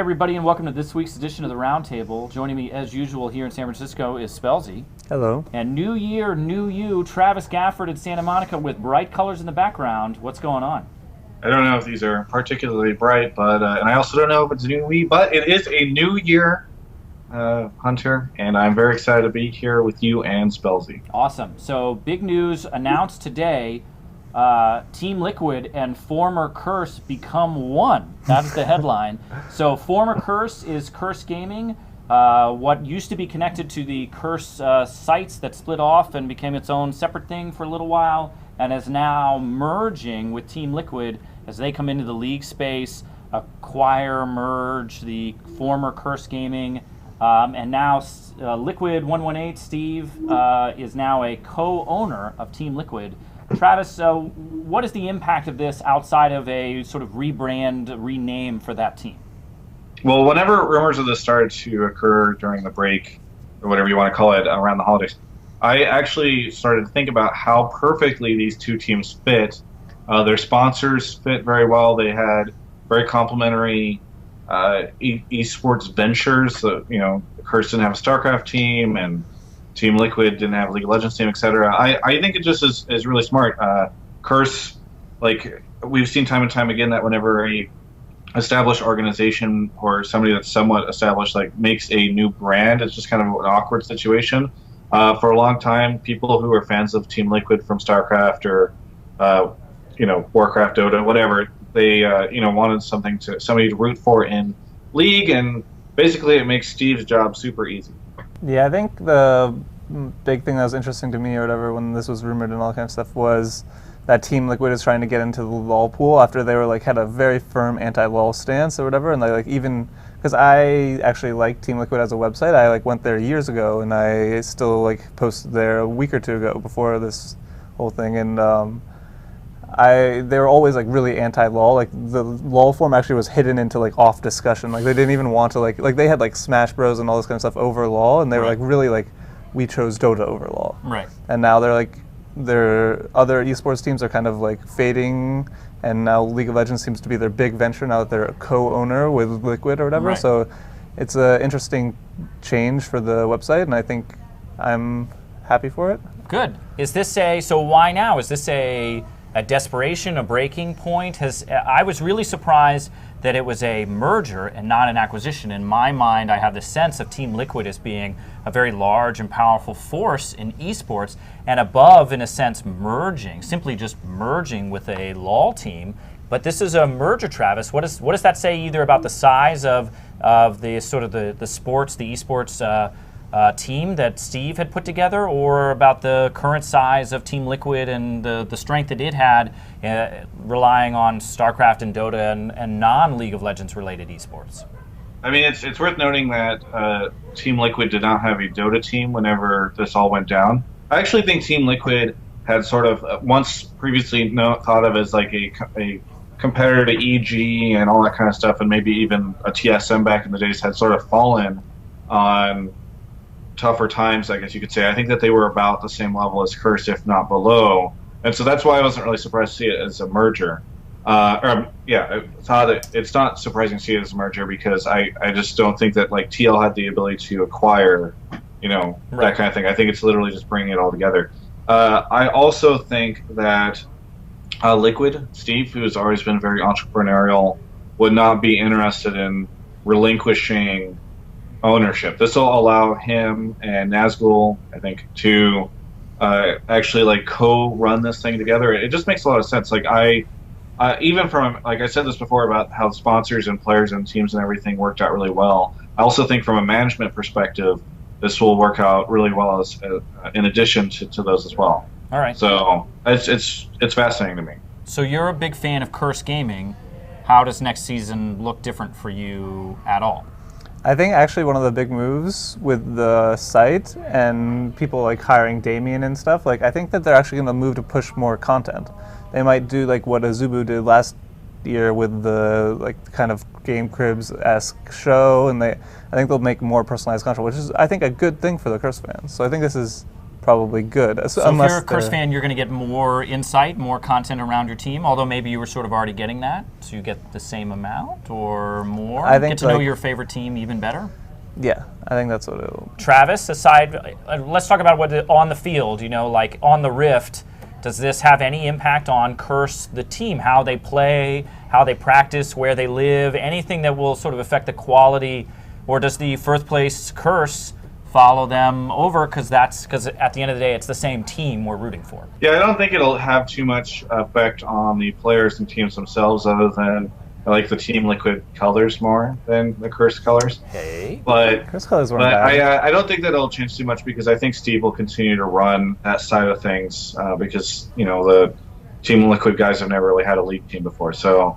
Everybody, and welcome to this week's edition of the Roundtable. Joining me, as usual, here in San Francisco is Spellsy. Hello. And new year, new you, Travis Gafford in Santa Monica with bright colors in the background. What's going on? I don't know if these are particularly bright, but and I also don't know if it's new me, but it is a new year, Hunter, and I'm very excited to be here with you and Spellsy. Awesome. So, big news announced today. Team Liquid and former Curse become one. That's the headline. So former Curse is Curse Gaming, what used to be connected to the Curse sites that split off and became its own separate thing for a little while, and is now merging with Team Liquid as they come into the league space, acquire, merge the former Curse Gaming, and now Liquid 118, Steve, is now a co-owner of Team Liquid. Travis, what is the impact of this outside of a sort of rebrand, rename for that team? Well, whenever rumors of this started to occur during the break, or whatever you want to call it, around the holidays, I actually started to think about how perfectly these two teams fit. Their sponsors fit very well. They had very complementary esports ventures. So, Curse didn't have a StarCraft team, and Team Liquid didn't have a League of Legends team, etc. I think it just is really smart. Curse, like we've seen time and time again, that whenever a established organization or somebody that's somewhat established makes a new brand, it's just kind of an awkward situation. For a long time, people who were fans of Team Liquid from StarCraft or Warcraft, Dota, whatever, they wanted somebody to root for in League, and basically it makes Steve's job super easy. Yeah, I think the big thing that was interesting to me or whatever when this was rumored and all that kind of stuff was that Team Liquid is trying to get into the LoL pool after they were had a very firm anti-LoL stance or whatever, and they even because I actually like Team Liquid as a website. I went there years ago, and I still posted there a week or two ago before this whole thing, and they were always really anti-LoL. The LoL form actually was hidden into off discussion. They didn't even want to they had Smash Bros and all this kind of stuff over LoL, and they were really we chose Dota over LoL. Right. And now they're their other esports teams are kind of fading, and now League of Legends seems to be their big venture now that they're a co-owner with Liquid or whatever. Right. So it's an interesting change for the website, and I think I'm happy for it. Good. Is this so why now? Is this a desperation, a breaking point? I was really surprised that it was a merger and not an acquisition. In my mind, I have the sense of Team Liquid as being a very large and powerful force in esports, and above, in a sense, simply just merging with a LoL team. But this is a merger, Travis. What does that say either about the size of the sort of the sports, the esports team that Steve had put together, or about the current size of Team Liquid and the strength that it had relying on StarCraft and Dota and non-League of Legends related esports? I mean, it's worth noting that Team Liquid did not have a Dota team whenever this all went down. I actually think Team Liquid had sort of once previously thought of as a competitor to EG and all that kind of stuff, and maybe even a TSM back in the days, had sort of fallen on tougher times, I guess you could say. I think that they were about the same level as Curse, if not below, and so that's why I wasn't really surprised to see it as a merger. It's not surprising to see it as a merger because I just don't think that TL had the ability to acquire, that kind of thing. I think it's literally just bringing it all together. I also think that Liquid, Steve, who has always been very entrepreneurial, would not be interested in relinquishing ownership. This will allow him and Nazgul, I think, to actually co-run this thing together. It just makes a lot of sense. Even from I said this before about how sponsors and players and teams and everything worked out really well. I also think from a management perspective, this will work out really well as in addition to those as well. All right. So it's fascinating to me. So you're a big fan of Curse Gaming. How does next season look different for you at all? I think actually one of the big moves with the site and people hiring Damien and stuff, I think that they're actually going to move to push more content. They might do what Azubu did last year with the kind of Game Cribs-esque show, and I think they'll make more personalized content, which is I think a good thing for the Curse fans. So I think this is probably good. So if you're a Curse fan, you're going to get more insight, more content around your team, although maybe you were sort of already getting that, so you get the same amount or more? I think get to know your favorite team even better? Yeah, I think that's what it'll... Travis, aside, let's talk about what on the field, like on the Rift, does this have any impact on Curse, the team, how they play, how they practice, where they live, anything that will sort of affect the quality, or does the first place Curse follow them over because at the end of the day it's the same team we're rooting for? Yeah, I don't think it'll have too much effect on the players and teams themselves, other than I like the Team Liquid colors more than the Curse colors. Hey, but Curse colors weren't bad. I don't think that it'll change too much because I think Steve will continue to run that side of things because the Team Liquid guys have never really had a league team before. So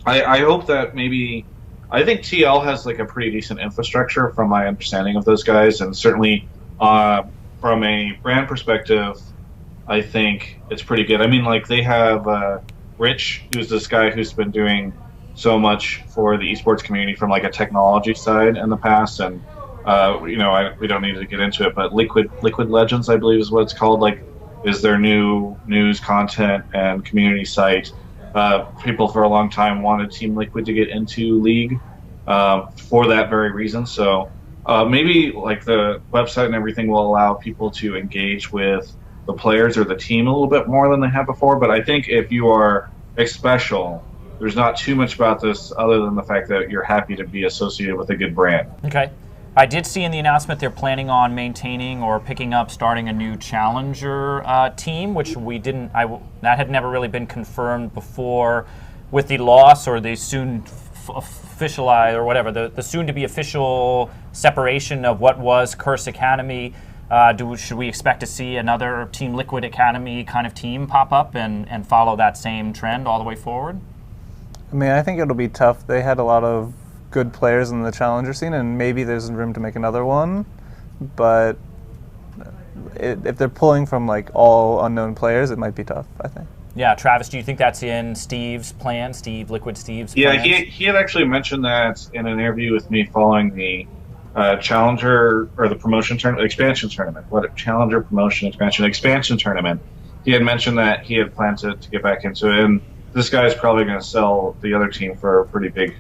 I hope that maybe. I think TL has like a pretty decent infrastructure from my understanding of those guys, and certainly from a brand perspective, I think it's pretty good. I mean, like they have Rich, who's this guy who's been doing so much for the esports community from like a technology side in the past, and we don't need to get into it, but Liquid Legends, I believe, is what it's called. Like, is their new news, content, and community site. People for a long time wanted Team Liquid to get into League for that very reason. So maybe like the website and everything will allow people to engage with the players or the team a little bit more than they have before. But I think if you are special, there's not too much about this other than the fact that you're happy to be associated with a good brand. Okay. I did see in the announcement they're planning on maintaining or starting a new challenger team, which we didn't. That had never really been confirmed before, with the loss or the soon officialized or whatever the soon-to-be official separation of what was Curse Academy. Should we expect to see another Team Liquid Academy kind of team pop up and follow that same trend all the way forward? I mean, I think it'll be tough. They had a lot of good players in the challenger scene, and maybe there's room to make another one, but if they're pulling from like all unknown players, it might be tough, I think. Yeah, Travis, do you think that's in Steve's plan, Liquid Steve's Yeah, plans? he had actually mentioned that in an interview with me following the challenger or the expansion tournament. Challenger promotion expansion tournament. He had mentioned that he had planned to get back into it, and this guy is probably going to sell the other team for a pretty big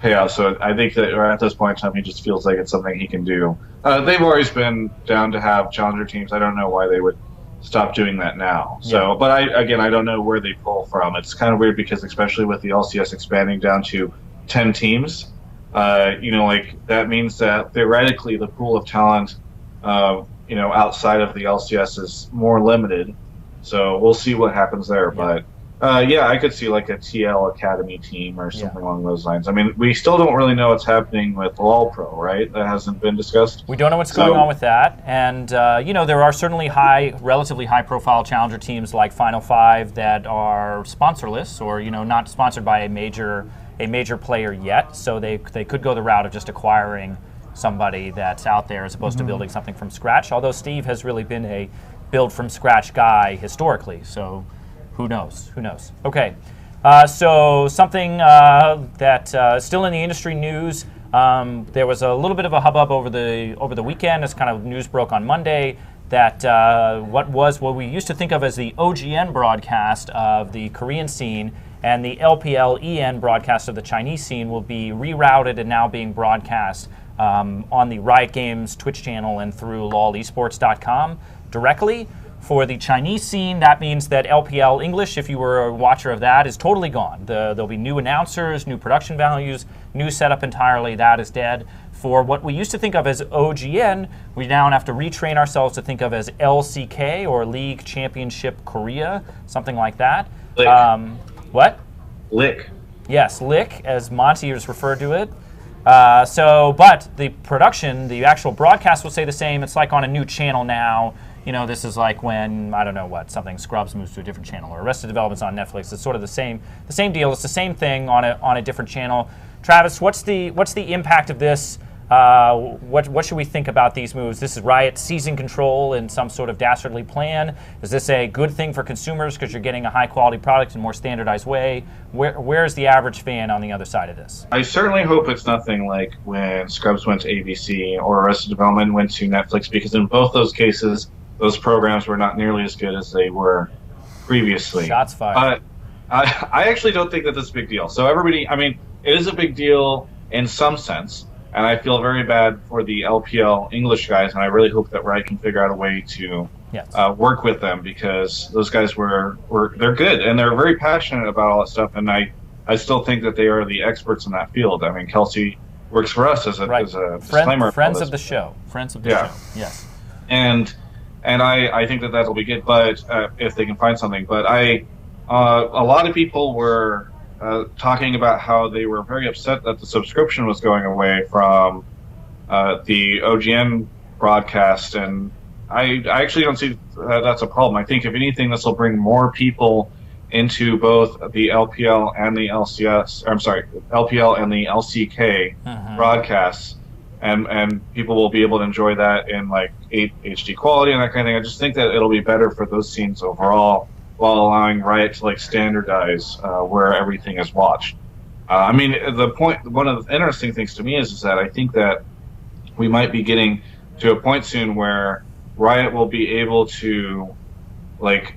payout. So I think that at this point in time, he just feels like it's something he can do. They've always been down to have challenger teams. I don't know why they would stop doing that now. So, but I don't know where they pull from. It's kind of weird because especially with the LCS expanding down to 10 teams, like that means that theoretically the pool of talent, outside of the LCS is more limited. So we'll see what happens there. But I could see like a TL Academy team or something along those lines. I mean, we still don't really know what's happening with LOL Pro, right? That hasn't been discussed. We don't know what's going on with that. And, there are certainly relatively high-profile challenger teams like Final Five that are sponsorless or, not sponsored by a major player yet. So they could go the route of just acquiring somebody that's out there as opposed to building something from scratch. Although Steve has really been a build-from-scratch guy historically, so... Who knows? Okay, so something that still in the industry news. There was a little bit of a hubbub over the weekend as kind of news broke on Monday that what we used to think of as the OGN broadcast of the Korean scene and the LPL EN broadcast of the Chinese scene will be rerouted and now being broadcast on the Riot Games Twitch channel and through lolesports.com directly. For the Chinese scene, that means that LPL English, if you were a watcher of that, is totally gone. There'll be new announcers, new production values, new setup entirely. That is dead. For what we used to think of as OGN, we now have to retrain ourselves to think of as LCK, or League Championship Korea, something like that. Lick. What? Lick. Yes, Lick, as Monty has referred to it. But the production, the actual broadcast will stay the same. It's like on a new channel now. This is like when, I don't know what, something Scrubs moves to a different channel, or Arrested Development's on Netflix. It's sort of the same deal. It's the same thing on a different channel. Travis, what's the impact of this What should we think about these moves? This is Riot seizing control in some sort of dastardly plan. Is this a good thing for consumers because you're getting a high-quality product in a more standardized way? Where's the average fan on the other side of this? I certainly hope it's nothing like when Scrubs went to ABC or Arrested Development went to Netflix, because in both those cases, those programs were not nearly as good as they were previously. Shots fired. I actually don't think that this is a big deal. So everybody, I mean, it is a big deal in some sense. And I feel very bad for the LPL English guys, and I really hope that Riot can figure out a way to work with them, because those guys they're good and they're very passionate about all that stuff. And I still think that they are the experts in that field. I mean, Kelsey works for us as a disclaimer. Friends of the show. Friends of the show. Yes. And I think that that'll be good, but if they can find something. But a lot of people were talking about how they were very upset that the subscription was going away from the OGN broadcast, and I actually don't see that's a problem. I think if anything, this will bring more people into both the LPL and the LPL and the LCK broadcasts, and people will be able to enjoy that in like HD quality and that kind of thing. I just think that it'll be better for those scenes overall, while allowing Riot to like standardize where everything is watched. I mean, one of the interesting things to me is that I think that we might be getting to a point soon where Riot will be able to like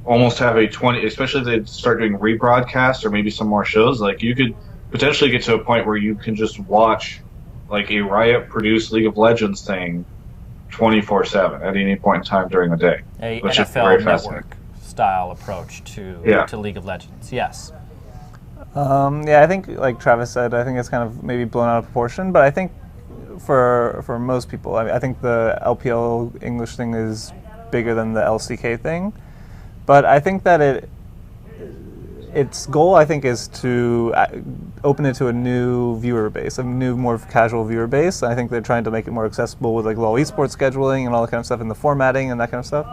almost have a 20, especially if they start doing rebroadcasts or maybe some more shows. Like you could potentially get to a point where you can just watch like a Riot produced League of Legends thing 24/7 at any point in time during the day. A which is NFL very network style approach to League of Legends. Yes. I think like Travis said, I think it's kind of maybe blown out of proportion, but I think for most people, I think the LPL English thing is bigger than the LCK thing. But I think that its goal, I think, is to open it to a new viewer base, a new, more casual viewer base. I think they're trying to make it more accessible with like LoL esports scheduling and all that kind of stuff, and the formatting and that kind of stuff.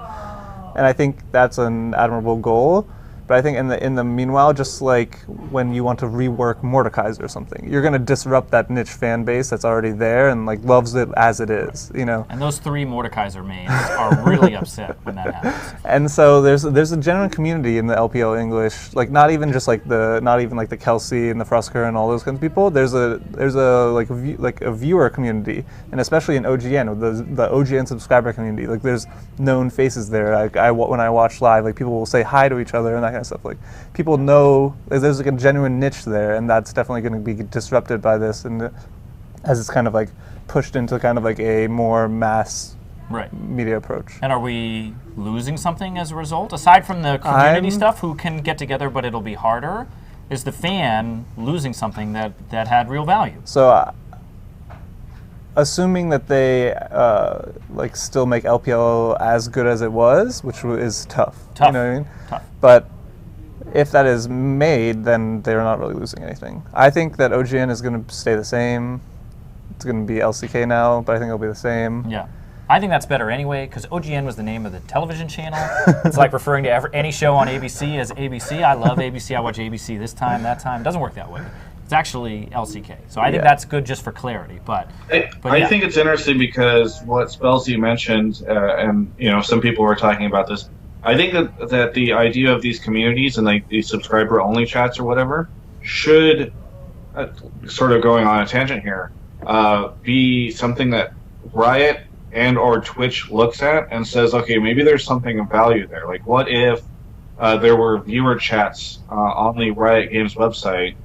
And I think that's an admirable goal. But I think in the meanwhile, just like when you want to rework Mordekaiser or something, you're going to disrupt that niche fan base that's already there and like loves it as it is, you know. And those 3 Mordekaiser mains are really upset when that happens. And so there's a genuine community in the LPL English, like not even the Kelsey and the Frusker and all those kinds of people. There's a viewer community, and especially in OGN, the OGN subscriber community. Like there's known faces there. Like when I watch live, like people will say hi to each other and that kind of stuff. Like people know there's like a genuine niche there, and that's definitely going to be disrupted by this, and as it's kind of like pushed into kind of like a more mass media approach. And are we losing something as a result, aside from the community stuff, who can get together but it'll be harder? Is the fan losing something that had real value? So assuming that they like still make LPL as good as it was, which is tough. You know what I mean? Tough. But if that is made, then they're not really losing anything. I think that OGN is going to stay the same. It's going to be LCK now, but I think it'll be the same. Yeah. I think that's better anyway, because OGN was the name of the television channel. It's like referring to any show on ABC as ABC. I love ABC. I watch ABC this time, that time. It doesn't work that way. It's actually LCK. So I think that's good just for clarity. But I think it's interesting because what Spellsy mentioned, and you know, some people were talking about this. I think that the idea of these communities and like these subscriber-only chats or whatever should, sort of going on a tangent here, be something that Riot and or Twitch looks at and says, okay, maybe there's something of value there. Like, what if there were viewer chats on the Riot Games website,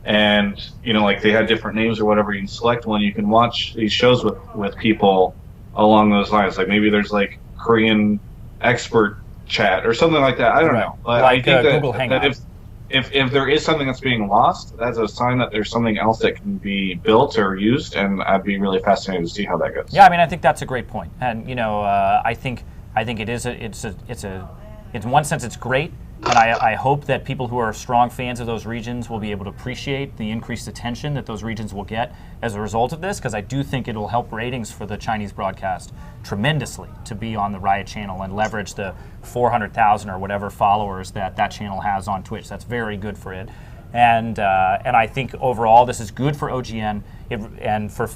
and you know, like they had different names or whatever. You can select one. You can watch these shows with people along those lines. Like maybe there's like Korean expert chat or something like that. I don't know. But like, I think Google that if there is something that's being lost, that's a sign that there's something else that can be built or used, and I'd be really fascinated to see how that goes. Yeah, I mean, I think that's a great point, and you know, I think it is in one sense it's great, and I hope that people who are strong fans of those regions will be able to appreciate the increased attention that those regions will get as a result of this, because I do think it'll help ratings for the Chinese broadcast tremendously to be on the Riot channel and leverage the 400,000 or whatever followers that channel has on Twitch. That's very good for it. And I think overall this is good for OGN and for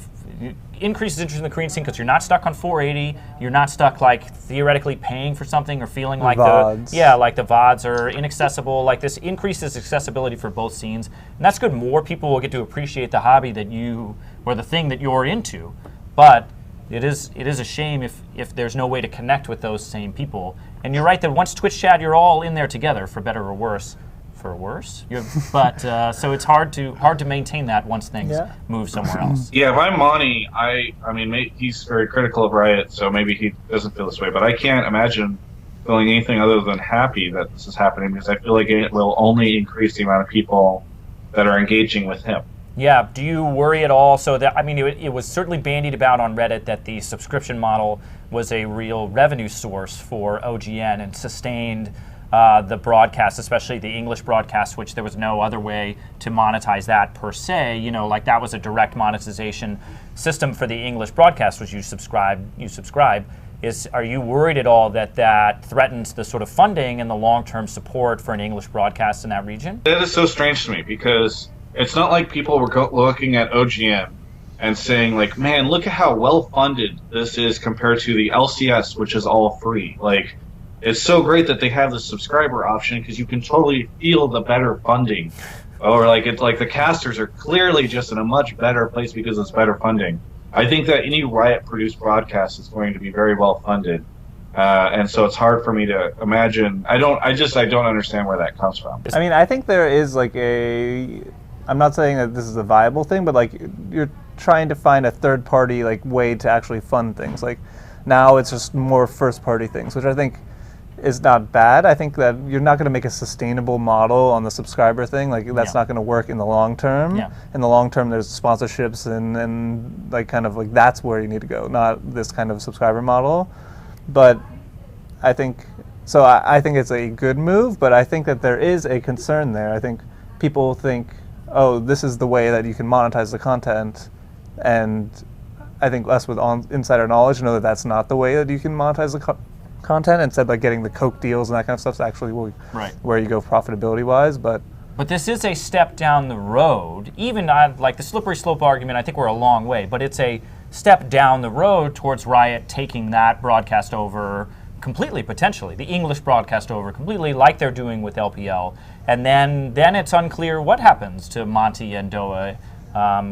increases interest in the Korean scene because you're not stuck on 480. You're not stuck like theoretically paying for something or feeling like VODs. like the VODs are inaccessible. Like this increases accessibility for both scenes, and that's good. More people will get to appreciate the hobby that you or the thing that you're into. But it is a shame if there's no way to connect with those same people. And you're right that once Twitch chat, you're all in there together, for better or worse. For worse, but so it's hard to maintain that once things move somewhere else. Yeah, if I'm Monty, I mean, he's very critical of Riot, so maybe he doesn't feel this way. But I can't imagine feeling anything other than happy that this is happening, because I feel like it will only increase the amount of people that are engaging with him. Yeah. Do you worry at all? So that it was certainly bandied about on Reddit that the subscription model was a real revenue source for OGN and sustained the broadcast, especially the English broadcast, which there was no other way to monetize that per se. Like that was a direct monetization system for the English broadcast, which you subscribe. Are you worried at all that threatens the sort of funding and the long-term support for an English broadcast in that region? That is so strange to me, because it's not like people were looking at OGN and saying like, man, look at how well-funded this is compared to the LCS, which is all free. Like, it's so great that they have the subscriber option, because you can totally feel the better funding. Or like it's like the casters are clearly just in a much better place because it's better funding. I think that any Riot produced broadcast is going to be very well funded. And so it's hard for me to imagine. I don't understand where that comes from. I mean, I think there is like I'm not saying that this is a viable thing, but like you're trying to find a third party like way to actually fund things. Like now it's just more first party things, which I think is not bad. I think that you're not going to make a sustainable model on the subscriber thing. Like that's not going to work in the long term. Yeah. In the long term, there's sponsorships and like kind of like that's where you need to go, not this kind of subscriber model. But I think so. I think it's a good move, but I think that there is a concern there. I think people think, oh, this is the way that you can monetize the content, and I think us with insider knowledge know that that's not the way that you can monetize the content. Instead, like getting the Coke deals and that kind of stuff is actually where you go profitability wise. But this is a step down the road. Even like the slippery slope argument, I think we're a long way, but it's a step down the road towards Riot taking that broadcast over completely, potentially, the English broadcast over completely, like they're doing with LPL. And then it's unclear what happens to Monty and Doa,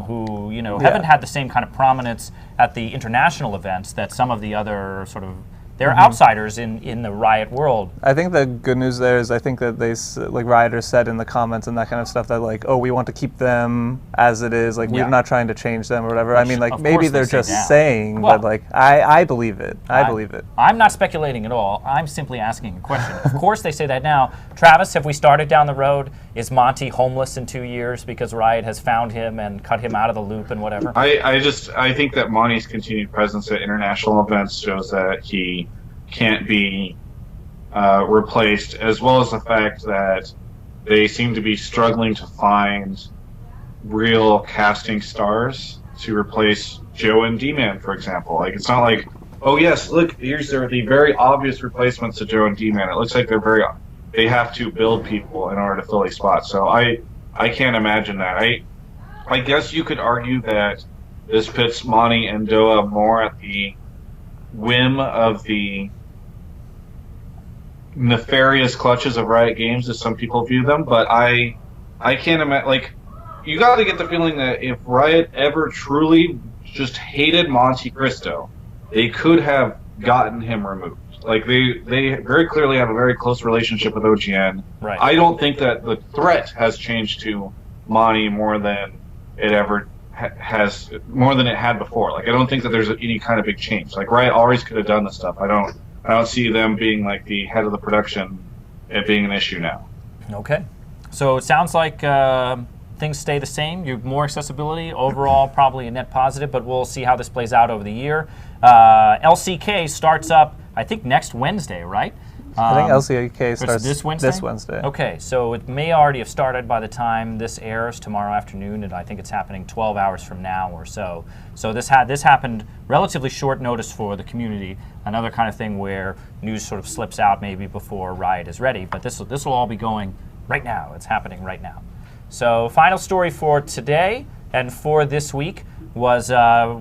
who haven't had the same kind of prominence at the international events that some of the other sort of they're outsiders in the Riot world. I think the good news there is I think that they, like Rioters said in the comments and that kind of stuff, that like, oh, we want to keep them as it is. Like we're not trying to change them or whatever. I mean, like maybe they're just saying, but like I believe it. I believe it. I'm not speculating at all. I'm simply asking a question. Of course they say that now. Travis, have we started down the road? Is Monty homeless in 2 years because Riot has found him and cut him out of the loop and whatever? I think that Monty's continued presence at international events shows that he can't be replaced, as well as the fact that they seem to be struggling to find real casting stars to replace Joe and D-Man, for example. Like, it's not like, oh yes, look, here's the very obvious replacements to Joe and D-Man. It looks like they have to build people in order to fill a spot. So I can't imagine that. I guess you could argue that this puts Monty and Doa more at the whim of the nefarious clutches of Riot Games, as some people view them, but I can't imagine. Like, you got to get the feeling that if Riot ever truly just hated Monte Cristo, they could have gotten him removed. Like, they very clearly have a very close relationship with OGN. Right. I don't think that the threat has changed to Monty more than it ever has, more than it had before. Like, I don't think that there's any kind of big change. Like, Riot always could have done this stuff. I don't see them being like the head of the production, it being an issue now. Okay. So it sounds like things stay the same. You have more accessibility. Overall, probably a net positive, but we'll see how this plays out over the year. LCK starts up, I think, next Wednesday, right? I think LCK starts this Wednesday? This Wednesday. Okay, so it may already have started by the time this airs tomorrow afternoon, and I think it's happening 12 hours from now or so. So this happened relatively short notice for the community. Another kind of thing where news sort of slips out maybe before Riot is ready, but this will all be going right now. It's happening right now. So final story for today and for this week. was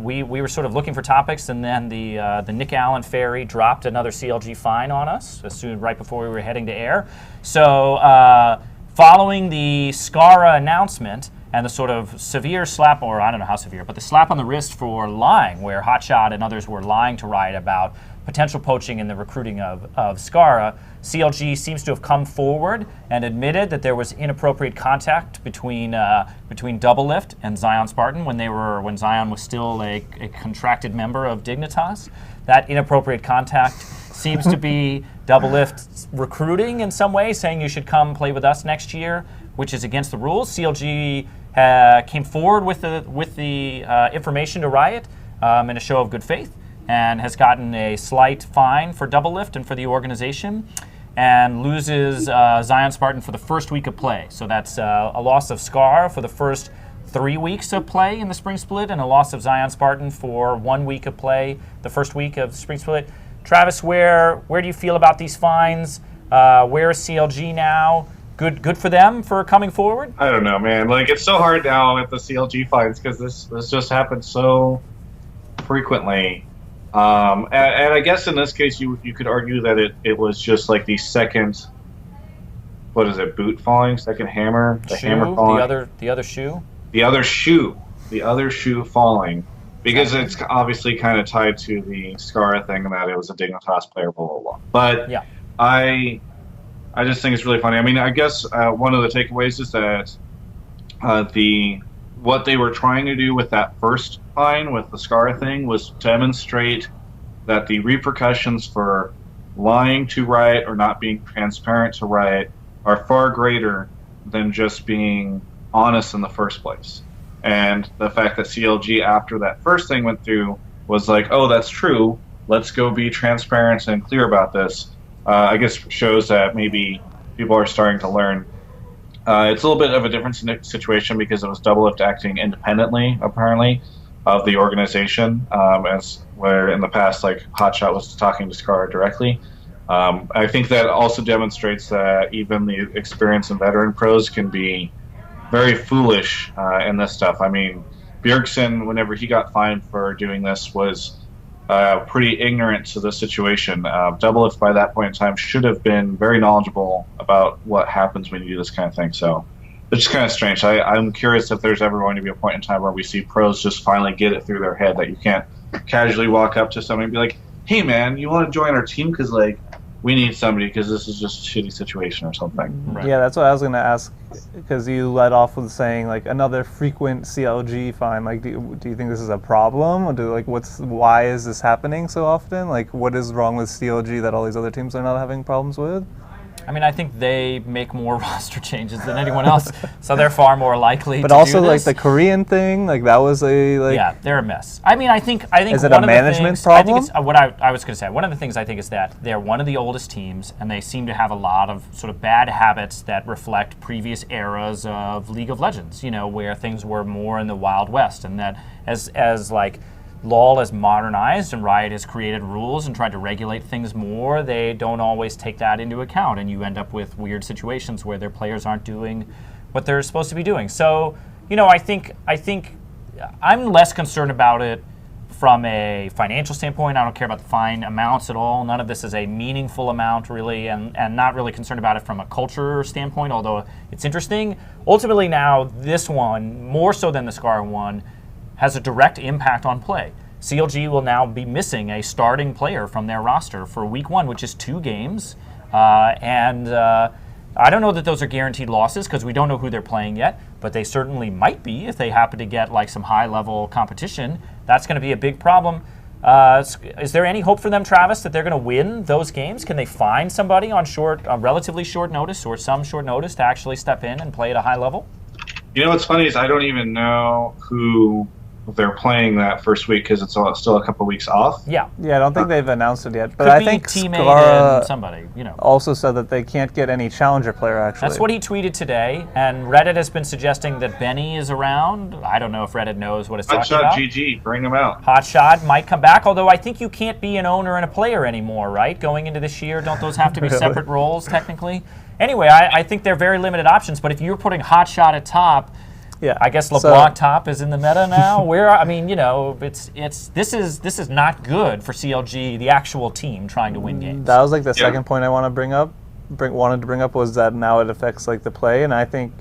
we were sort of looking for topics, and then the Nick Allen Ferry dropped another CLG fine on us right before we were heading to air. So following the Scara announcement and the sort of severe slap, or I don't know how severe, but the slap on the wrist for lying, where Hotshot and others were lying to Riot about potential poaching in the recruiting of Scara, CLG seems to have come forward and admitted that there was inappropriate contact between Doublelift and Zion Spartan when Zion was still a contracted member of Dignitas. That inappropriate contact seems to be Doublelift recruiting in some way, saying you should come play with us next year, which is against the rules. CLG came forward with the information to Riot in a show of good faith, and has gotten a slight fine for Doublelift and for the organization, and loses Zion Spartan for the first week of play. So that's a loss of Scar for the first 3 weeks of play in the Spring Split, and a loss of Zion Spartan for 1 week of play the first week of Spring Split. Travis, where do you feel about these fines? Where is CLG now? Good for them for coming forward? I don't know, man. Like, it's so hard now with the CLG fines because this just happens so frequently. And I guess in this case, you could argue that it was just like the second, what is it, boot falling, second hammer, hammer falling, the other shoe, the other shoe falling, because it's obviously kind of tied to the Scara thing that it was a Dignitas player, blah blah blah. But yeah, I just think it's really funny. I mean, I guess one of the takeaways is that what they were trying to do with that first fine, with the Scara thing, was demonstrate that the repercussions for lying to Riot or not being transparent to Riot are far greater than just being honest in the first place. And the fact that CLG, after that first thing went through, was like, oh, that's true, let's go be transparent and clear about this, I guess shows that maybe people are starting to learn. It's a little bit of a different situation because it was Doublelift acting independently, apparently, of the organization, as where in the past, like, Hotshot was talking to Scar directly. I think that also demonstrates that even the experienced and veteran pros can be very foolish in this stuff. I mean, Bjergsen, whenever he got fined for doing this, was pretty ignorant to the situation. Doublelift, by that point in time, should have been very knowledgeable about what happens when you do this kind of thing. So it's just kind of strange. I'm curious if there's ever going to be a point in time where we see pros just finally get it through their head that you can't casually walk up to somebody and be like, hey, man, you want to join our team? Because, like, we need somebody because this is just a shitty situation or something. Right. Yeah, that's what I was going to ask, because you led off with saying, like, another frequent CLG fine. Like, do you think this is a problem? Or why is this happening so often? Like, what is wrong with CLG that all these other teams are not having problems with? I mean, I think they make more roster changes than anyone else, so they're far more likely but to do this. But also, like, the Korean thing, like, that was a, like... Yeah, they're a mess. I mean, I think is it a management problem? I think it's, what I was going to say, one of the things I think is that they're one of the oldest teams, and they seem to have a lot of sort of bad habits that reflect previous eras of League of Legends, you know, where things were more in the Wild West, and that as like, LoL has modernized and Riot has created rules and tried to regulate things more, they don't always take that into account, and you end up with weird situations where their players aren't doing what they're supposed to be doing. So, you know, I think I'm less concerned about it from a financial standpoint. I don't care about the fine amounts at all. None of this is a meaningful amount, really, and not really concerned about it from a culture standpoint, although it's interesting. Ultimately now, this one, more so than the Scar one, has a direct impact on play. CLG will now be missing a starting player from their roster for week 1, which is 2 games. I don't know that those are guaranteed losses because we don't know who they're playing yet, but they certainly might be if they happen to get like some high-level competition. That's going to be a big problem. Is there any hope for them, Travis, that they're going to win those games? Can they find somebody on relatively short notice or some short notice to actually step in and play at a high level? You know what's funny is I don't even know who they're playing that first week because it's still a couple weeks off. Yeah, I don't think they've announced it yet. But Could I be think teammate and somebody, you know. Also said that they can't get any challenger player, actually. That's what he tweeted today, and Reddit has been suggesting that Benny is around. I don't know if Reddit knows what it's talking about. Hotshot GG, bring him out. Hotshot might come back, although I think you can't be an owner and a player anymore, right? Going into this year, don't those have to be Really? separate roles, technically? Anyway, I think they're very limited options, but if you're putting Hotshot at top, Yeah. I guess So- LeBlanc top is in the meta now. This is not good for CLG, the actual team trying to win games. That was like the second point I want to wanted to bring up was that now it affects like the play, and I think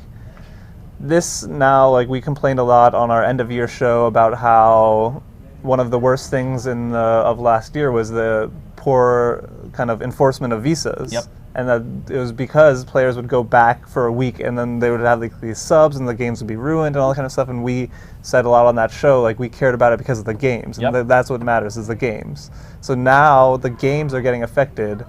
this now, like, we complained a lot on our end of year show about how one of the worst things of last year was the poor kind of enforcement of visas. Yep. And that it was because players would go back for a week and then they would have like these subs and the games would be ruined and all that kind of stuff. And we said a lot on that show, like, we cared about it because of the games. Yep. And that's what matters, is the games. So now the games are getting affected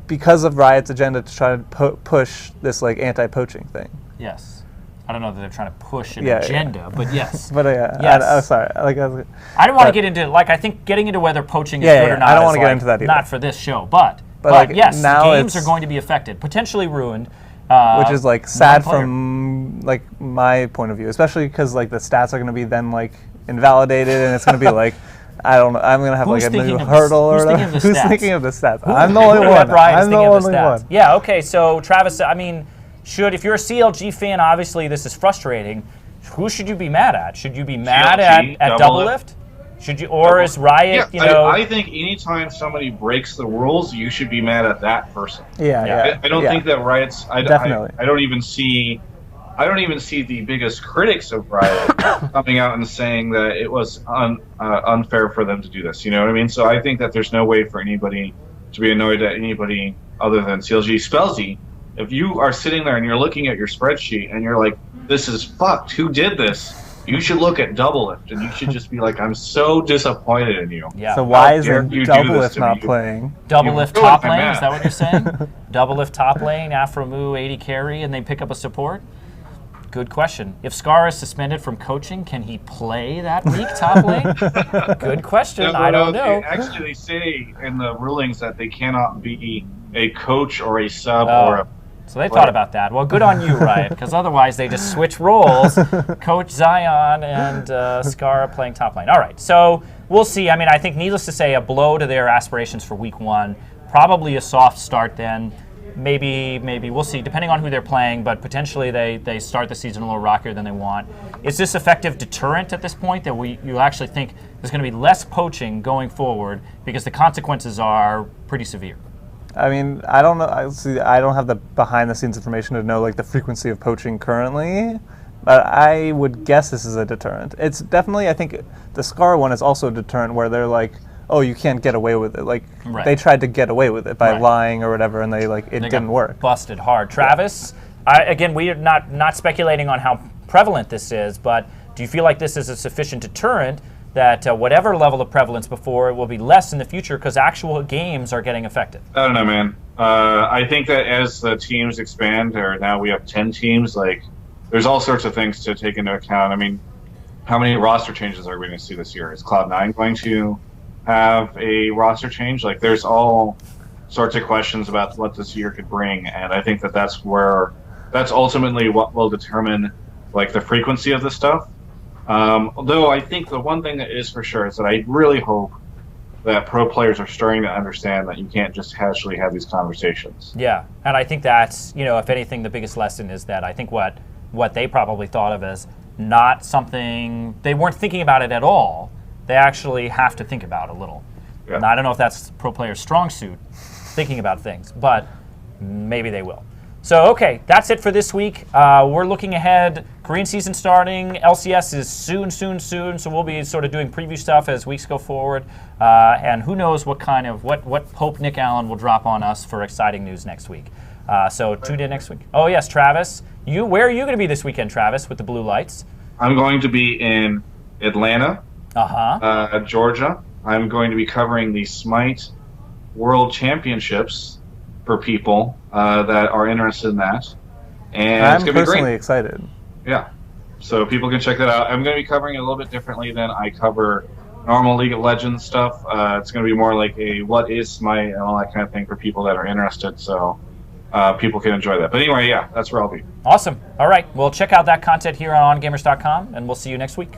because of Riot's agenda to try to push this like anti-poaching thing. Yes. I don't know that they're trying to push an Yeah, agenda, but yes. But Yes. I'm sorry. Like, I don't want to get into, like, I think getting into whether poaching is Yeah, good yeah, or not I don't is, wanna get like, into that either. not for this show. But like, yes, now games it's- are going to be affected, potentially ruined. which is like sad one player. from like my point of view, especially because like the stats are going to be then like invalidated and it's going to be like, I don't know, I'm going to have Who's like a new thinking of hurdle who's or thinking whatever. of the Who's stats? thinking of the stats? Who- I'm the who only at one. Riot is I'm the thinking of only stats? one. Yeah, okay, so Travis, I mean, if you're a CLG fan, obviously this is frustrating. Who should you be mad at? Should you be mad CLG, at Double Doublelift? Should you, or is Riot, Yeah, I think anytime somebody breaks the rules, you should be mad at that person. Yeah, yeah. I don't think that Riot's. Definitely. I don't even see the biggest critics of Riot coming out and saying that it was unfair for them to do this. You know what I mean? So I think that there's no way for anybody to be annoyed at anybody other than CLG. Spellsy, if you are sitting there and you're looking at your spreadsheet and you're like, "This is fucked. Who did this?" You should look at Doublelift and you should just be like, "I'm so disappointed in you." Yeah. So why How is dare you do this Doublelift to not me? playing? Doublelift You top ruined my lane, is that math. what you're saying? Doublelift top lane, Afromoo 80 carry, and they pick up a support? Good question. If Scar is suspended from coaching, can he play that week top lane? Good question. No, I don't know. Actually, they say in the rulings that they cannot be a coach or a sub Oh. or a. So they thought about that. Well, good on you, Riot, because otherwise they just switch roles. Coach Zion and Scar playing top lane. All right, so we'll see. I mean, I think needless to say, a blow to their aspirations for week one. Probably a soft start then. Maybe we'll see, depending on who they're playing, but potentially they start the season a little rockier than they want. Is this effective deterrent at this point that you actually think there's going to be less poaching going forward because the consequences are pretty severe? I mean, I don't know. I don't have the behind-the-scenes information to know like the frequency of poaching currently, but I would guess this is a deterrent. It's definitely, I think, the Scar one is also a deterrent where they're like, oh, you can't get away with it. Like Right. they tried to get away with it by Right. lying or whatever, and they like it They didn't got work. Busted hard. Travis, again, we are not speculating on how prevalent this is, but do you feel like this is a sufficient deterrent that whatever level of prevalence before, it will be less in the future because actual games are getting affected? I don't know, man. I think that as the teams expand, or now we have 10 teams, like, there's all sorts of things to take into account. I mean, how many roster changes are we going to see this year? Is Cloud9 going to have a roster change? Like, there's all sorts of questions about what this year could bring, and I think that that's ultimately what will determine, like, the frequency of this stuff. Although I think the one thing that is for sure is that I really hope that pro players are starting to understand that you can't just casually have these conversations. Yeah, and I think that's, if anything, the biggest lesson is that I think what they probably thought of as not something, they weren't thinking about it at all. They actually have to think about it a little. Yeah. And I don't know if that's pro player's strong suit, thinking about things, but maybe they will. So, okay, that's it for this week. We're looking ahead. Korean season starting. LCS is soon. So we'll be sort of doing preview stuff as weeks go forward. And who knows what Pope Nick Allen will drop on us for exciting news next week. So tune in next week. Oh, yes, Travis. Where are you going to be this weekend, Travis, with the blue lights? I'm going to be in Atlanta, Georgia. I'm going to be covering the Smite World Championships for people that are interested in that. And I'm it's going to be personally great. excited. Yeah. So people can check that out. I'm going to be covering it a little bit differently than I cover normal League of Legends stuff. It's going to be more like a what is Smite and all that kind of thing for people that are interested. So people can enjoy that. But anyway, yeah, that's where I'll be. Awesome. All right. Well, check out that content here on ongamers.com, and we'll see you next week.